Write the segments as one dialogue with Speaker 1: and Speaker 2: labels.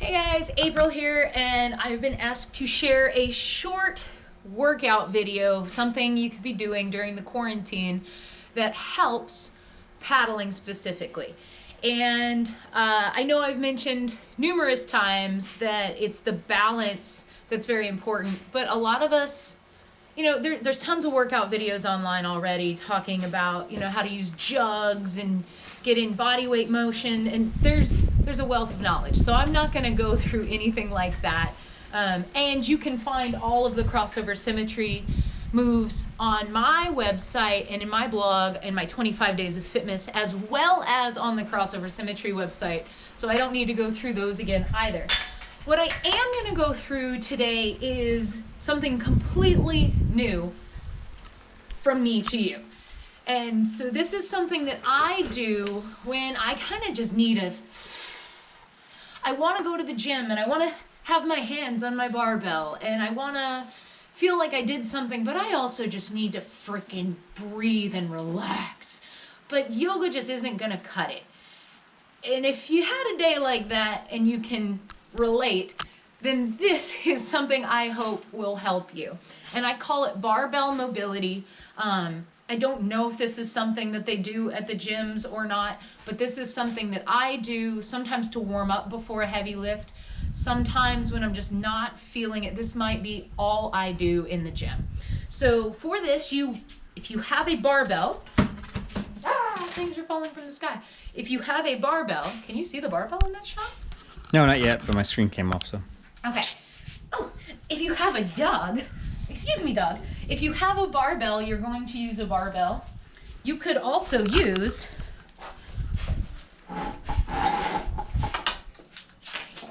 Speaker 1: Hey guys, April here, and I've been asked to share a short workout video, something you could be doing during the quarantine that helps paddling specifically. And I know I've mentioned numerous times that it's the balance that's very important, but a lot of us, you know, there's tons of workout videos online already talking about, you know, how to use jugs and get in body weight motion, and there's a wealth of knowledge. So I'm not going to go through anything like that. And you can find all of the crossover symmetry moves on my website and in my blog and my 25 days of fitness, as well as on the crossover symmetry website. So I don't need to go through those again either. What I am going to go through today is something completely new from me to you. And so this is something that I do when I kind of just need I want to go to the gym and I want to have my hands on my barbell and I want to feel like I did something, but I also just need to freaking breathe and relax. But yoga just isn't going to cut it. And if you had a day like that and you can relate, then this is something I hope will help you. And I call it Barbell Mobility. I don't know if this is something that they do at the gyms or not, but this is something that I do sometimes to warm up before a heavy lift. Sometimes when I'm just not feeling it, this might be all I do in the gym. So for this, if you have a barbell, things are falling from the sky. If you have a barbell, can you see the barbell in that shot?
Speaker 2: No, not yet, but my screen came off, so.
Speaker 1: Okay. Oh, if you have a dog, excuse me, dog. If you have a barbell, you're going to use a barbell. You could also use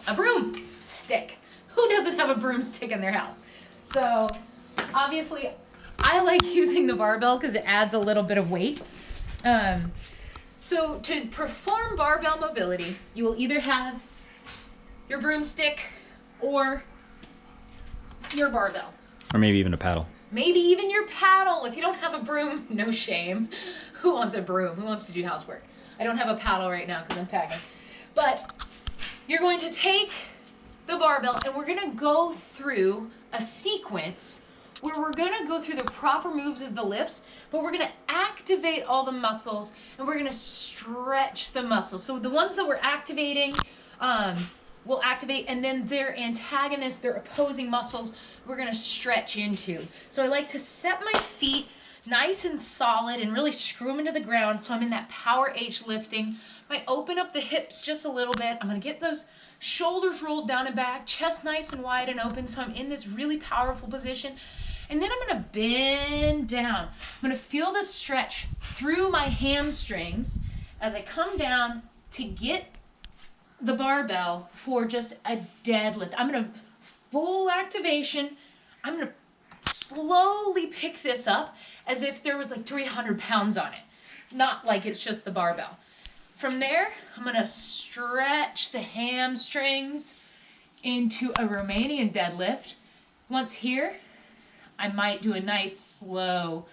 Speaker 1: a broomstick. Who doesn't have a broomstick in their house? So obviously I like using the barbell because it adds a little bit of weight. So to perform barbell mobility, you will either have your broomstick or your barbell.
Speaker 2: Or maybe even a paddle.
Speaker 1: Maybe even your paddle. If you don't have a broom, no shame. Who wants a broom? Who wants to do housework? I don't have a paddle right now because I'm packing. But you're going to take the barbell and we're going to go through a sequence where we're going to go through the proper moves of the lifts, but we're going to activate all the muscles and we're going to stretch the muscles. So the ones that we're activating, will activate, and then their antagonists, their opposing muscles, we're going to stretch into. So I like to set my feet nice and solid and really screw them into the ground so I'm in that power H lifting. I might open up the hips just a little bit. I'm going to get those shoulders rolled down and back, chest nice and wide and open, so I'm in this really powerful position. And then I'm going to bend down. I'm going to feel the stretch through my hamstrings as I come down to get the barbell for just a deadlift. I'm going to full activation. I'm going to slowly pick this up as if there was like 300 pounds on it. Not like it's just the barbell. From there, I'm going to stretch the hamstrings into a Romanian deadlift. Once here, I might do a nice slow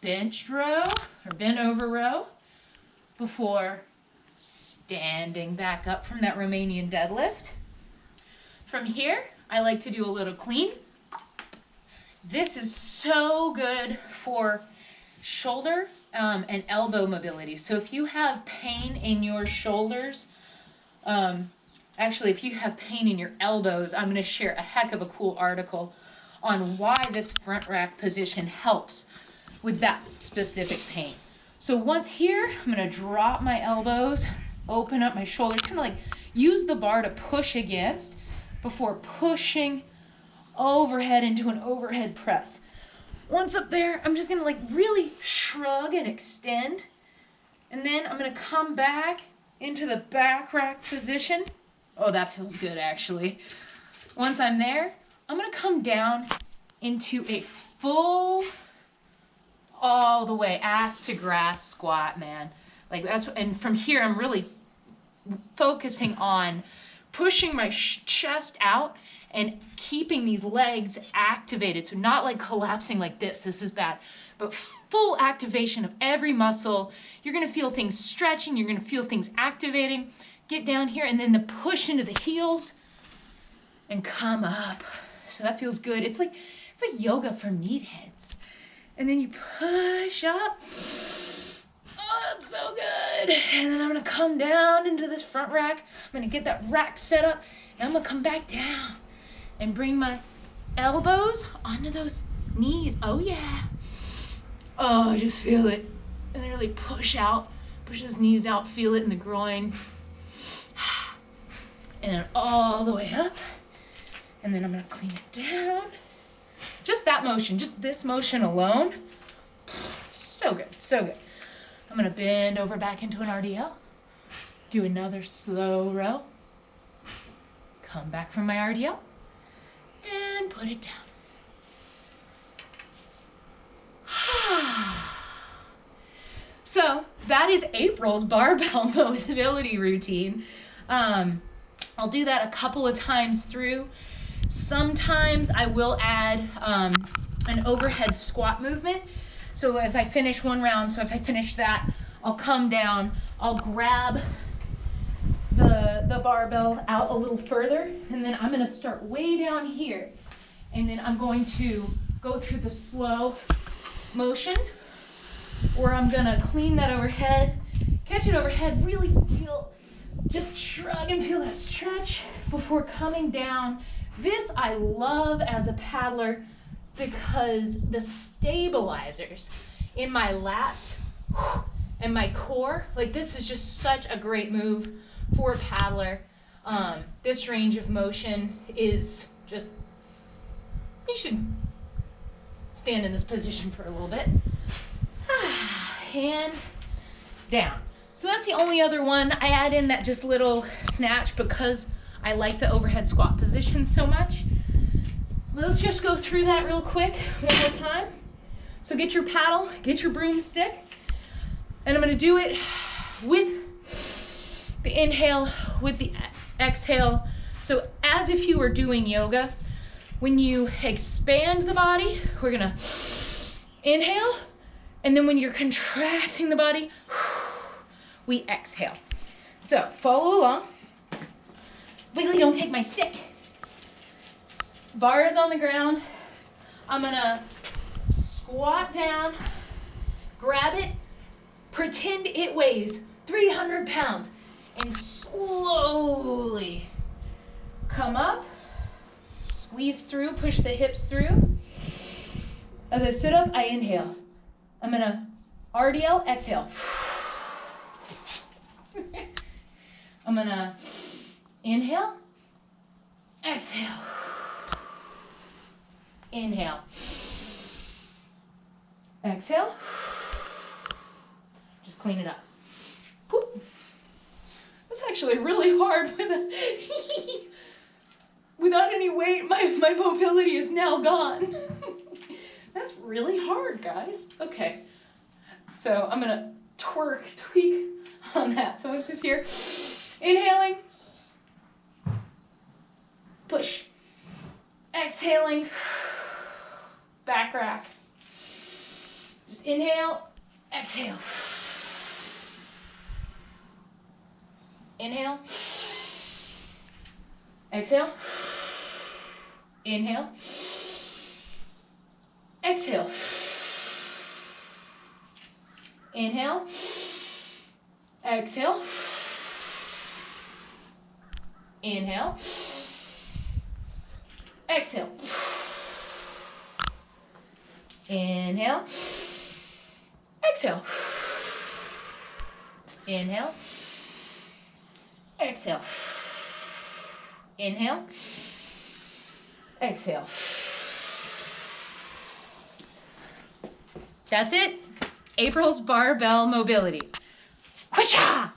Speaker 1: bench row or bent over row before standing back up from that Romanian deadlift. From here, I like to do a little clean. This is so good for shoulder and elbow mobility. So if you have pain in your shoulders, actually if you have pain in your elbows, I'm going to share a heck of a cool article on why this front rack position helps with that specific pain. So once here, I'm going to drop my elbows, open up my shoulders, kind of like use the bar to push against before pushing overhead into an overhead press. Once up there, I'm just going to like really shrug and extend. And then I'm going to come back into the back rack position. Oh, that feels good actually. Once I'm there, I'm going to come down into a full all the way ass to grass squat, man. Like that's, and from here I'm really focusing on pushing my chest out and keeping these legs activated. So not like collapsing like this is bad, but full activation of every muscle. You're gonna feel things stretching, you're gonna feel things activating. Get down here and then the push into the heels and come up. So that feels good. It's like yoga for meatheads. And then you push up. Oh, that's so good. And then I'm gonna come down into this front rack. I'm gonna get that rack set up, and I'm gonna come back down and bring my elbows onto those knees. Oh yeah. Oh, just feel it. And then really push out, push those knees out, feel it in the groin. And then all the way up. And then I'm gonna clean it down. Just that motion, just this motion alone. So good, so good. I'm gonna bend over back into an RDL. Do another slow row. Come back from my RDL and put it down. So that is April's barbell mobility routine. I'll do that a couple of times through. Sometimes I will add an overhead squat movement. So if I finish one round, if I finish that, I'll come down, I'll grab the barbell out a little further, and then I'm gonna start way down here. And then I'm going to go through the slow motion, or I'm gonna clean that overhead, catch it overhead, really feel, just shrug and feel that stretch before coming down. This I love as a paddler because the stabilizers in my lats and my core, like this is just such a great move for a paddler. This range of motion is just, you should stand in this position for a little bit. Hand down. So that's the only other one. I add in that just little snatch because I like the overhead squat position so much. But let's just go through that real quick one more time. So get your paddle, get your broomstick, and I'm gonna do it with the inhale, with the exhale. So as if you were doing yoga, when you expand the body, we're gonna inhale, and then when you're contracting the body, we exhale. So follow along. Wiggly, don't take my stick. Bar is on the ground. I'm gonna squat down, grab it, pretend it weighs 300 pounds, and slowly come up, squeeze through, push the hips through. As I sit up, I inhale. I'm gonna RDL, exhale. I'm gonna inhale, exhale, inhale, exhale, just clean it up. Whoop. That's actually really hard without any weight, my mobility is now gone. That's really hard, guys. Okay, so I'm gonna tweak on that. So this is here, inhaling, push, exhaling, back rack. Just inhale, exhale. Inhale, exhale, inhale, exhale, inhale, exhale, inhale, exhale, inhale, exhale, inhale, exhale, inhale, exhale. That's it. April's barbell mobility. Whoosh-ah!